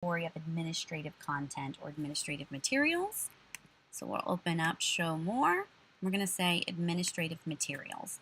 category of administrative content or administrative materials. So we'll open up Show More. We're going to say Administrative Materials.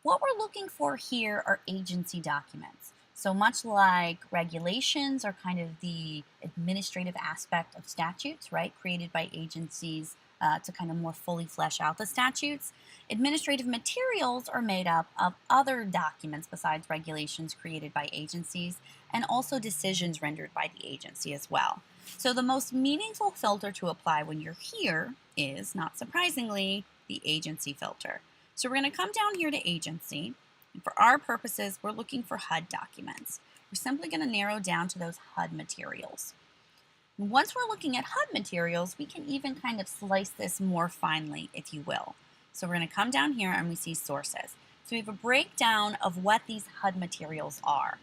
What we're looking for here are agency documents. So much like regulations are kind of the administrative aspect of statutes, right, created by agencies to kind of more fully flesh out the statutes, administrative materials are made up of other documents besides regulations created by agencies and also decisions rendered by the agency as well. So the most meaningful filter to apply when you're here is, not surprisingly, the agency filter. So we're going to come down here to agency, and for our purposes, we're looking for HUD documents. We're simply going to narrow down to those HUD materials. And once we're looking at HUD materials, we can even kind of slice this more finely, if you will. So we're going to come down here and we see sources. So we have a breakdown of what these HUD materials are.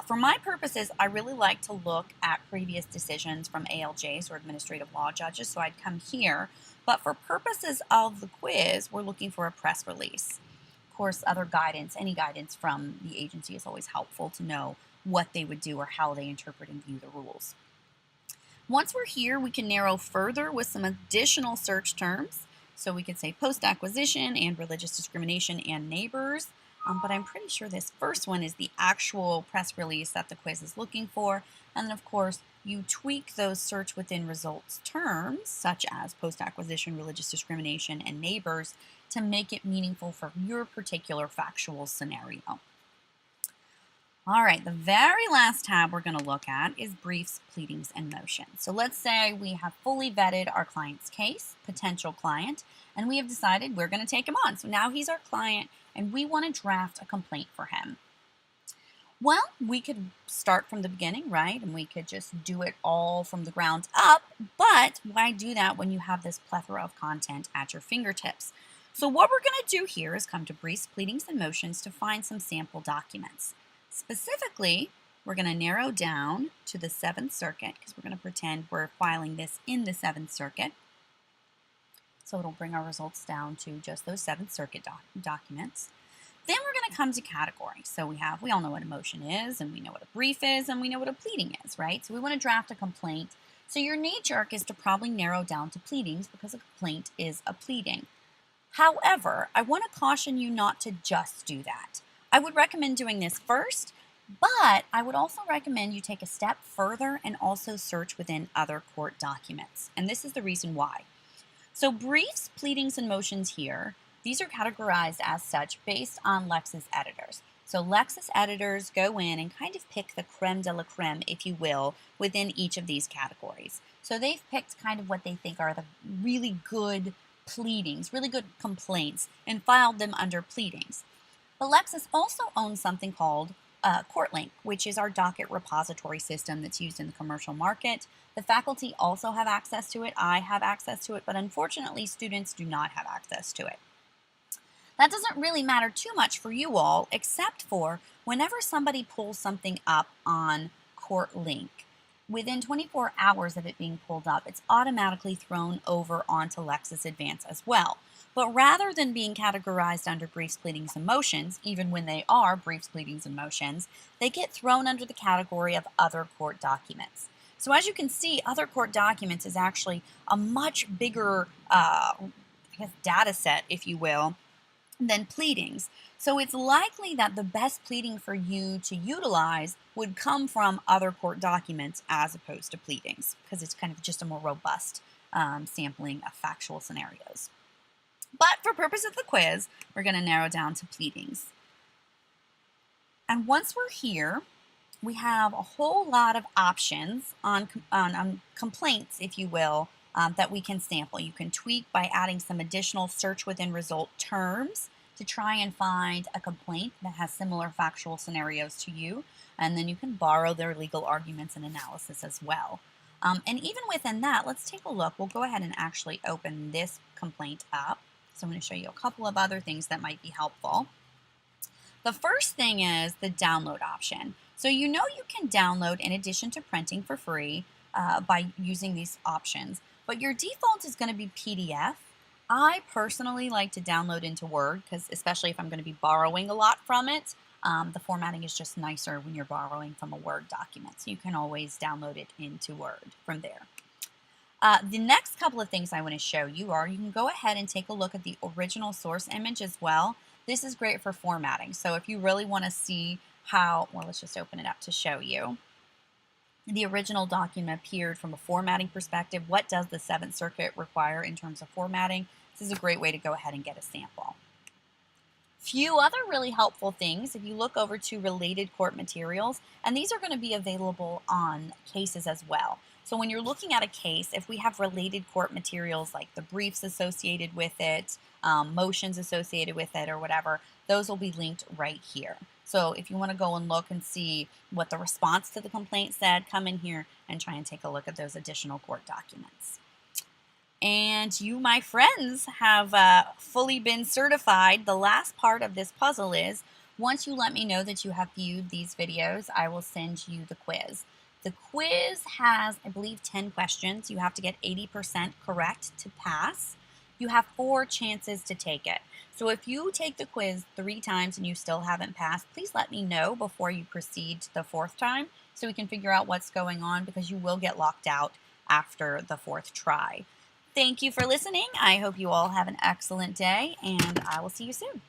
For my purposes, I really like to look at previous decisions from ALJs or administrative law judges, so I'd come here. But for purposes of the quiz, we're looking for a press release. Of course, other guidance, any guidance from the agency is always helpful to know what they would do or how they interpret and view the rules. Once we're here, we can narrow further with some additional search terms. So we could say post-acquisition and religious discrimination and neighbors. But I'm pretty sure this first one is the actual press release that the quiz is looking for. And then, of course, you tweak those search within results terms, such as post-acquisition, religious discrimination, and neighbors, to make it meaningful for your particular factual scenario. All right, the very last tab we're going to look at is briefs, pleadings, and motions. So let's say we have fully vetted our client's case, potential client, and we have decided we're going to take him on. So now he's our client, and we want to draft a complaint for him. Well, we could start from the beginning, right? And we could just do it all from the ground up, but why do that when you have this plethora of content at your fingertips? So what we're going to do here is come to briefs, pleadings, and motions to find some sample documents. Specifically, we're going to narrow down to the 7th Circuit because we're going to pretend we're filing this in the 7th Circuit. So it'll bring our results down to just those 7th Circuit documents. Then we're going to come to categories. So we all know what a motion is, and we know what a brief is, and we know what a pleading is, right? So we want to draft a complaint. So your knee-jerk is to probably narrow down to pleadings because a complaint is a pleading. However, I want to caution you not to just do that. I would recommend doing this first, but I would also recommend you take a step further and also search within other court documents. And this is the reason why. So briefs, pleadings, and motions here, these are categorized as such based on Lexis editors. So Lexis editors go in and kind of pick the creme de la creme, if you will, within each of these categories. So they've picked kind of what they think are the really good pleadings, really good complaints, and filed them under pleadings. But Lexis also owns something called CourtLink, which is our docket repository system that's used in the commercial market. The faculty also have access to it. I have access to it, but unfortunately, students do not have access to it. That doesn't really matter too much for you all, except for whenever somebody pulls something up on CourtLink, within 24 hours of it being pulled up, it's automatically thrown over onto Lexis Advance as well. But rather than being categorized under briefs, pleadings, and motions, even when they are briefs, pleadings, and motions, they get thrown under the category of other court documents. So as you can see, other court documents is actually a much bigger data set, if you will, than pleadings. So it's likely that the best pleading for you to utilize would come from other court documents as opposed to pleadings, because it's kind of just a more robust sampling of factual scenarios. But for purpose of the quiz, we're going to narrow down to pleadings. And once we're here, we have a whole lot of options on complaints, if you will, that we can sample. You can tweak by adding some additional search within result terms to try and find a complaint that has similar factual scenarios to you. And then you can borrow their legal arguments and analysis as well. And even within that, let's take a look. We'll go ahead and actually open this complaint up. So I'm going to show you a couple of other things that might be helpful. The first thing is the download option. So you know you can download in addition to printing for free by using these options, but your default is going to be PDF. I personally like to download into Word, because especially if I'm going to be borrowing a lot from it, The formatting is just nicer when you're borrowing from a Word document, so you can always download it into Word from there. The next couple of things I want to show you are you can go ahead and take a look at the original source image as well. This is great for formatting. So if you really want to see how, well, let's just open it up to show you. The original document appeared from a formatting perspective. What does the Seventh Circuit require in terms of formatting? This is a great way to go ahead and get a sample. Few other really helpful things, if you look over to related court materials, and these are going to be available on cases as well. So when you're looking at a case, if we have related court materials like the briefs associated with it, motions associated with it, or whatever, those will be linked right here. So if you want to go and look and see what the response to the complaint said, come in here and try and take a look at those additional court documents. And you, my friends, have fully been certified. The last part of this puzzle is, once you let me know that you have viewed these videos, I will send you the quiz. The quiz has, I believe, 10 questions. You have to get 80% correct to pass. You have 4 chances to take it. So if you take the quiz 3 times and you still haven't passed, please let me know before you proceed to the 4th time so we can figure out what's going on, because you will get locked out after the 4th try. Thank you for listening. I hope you all have an excellent day, and I will see you soon.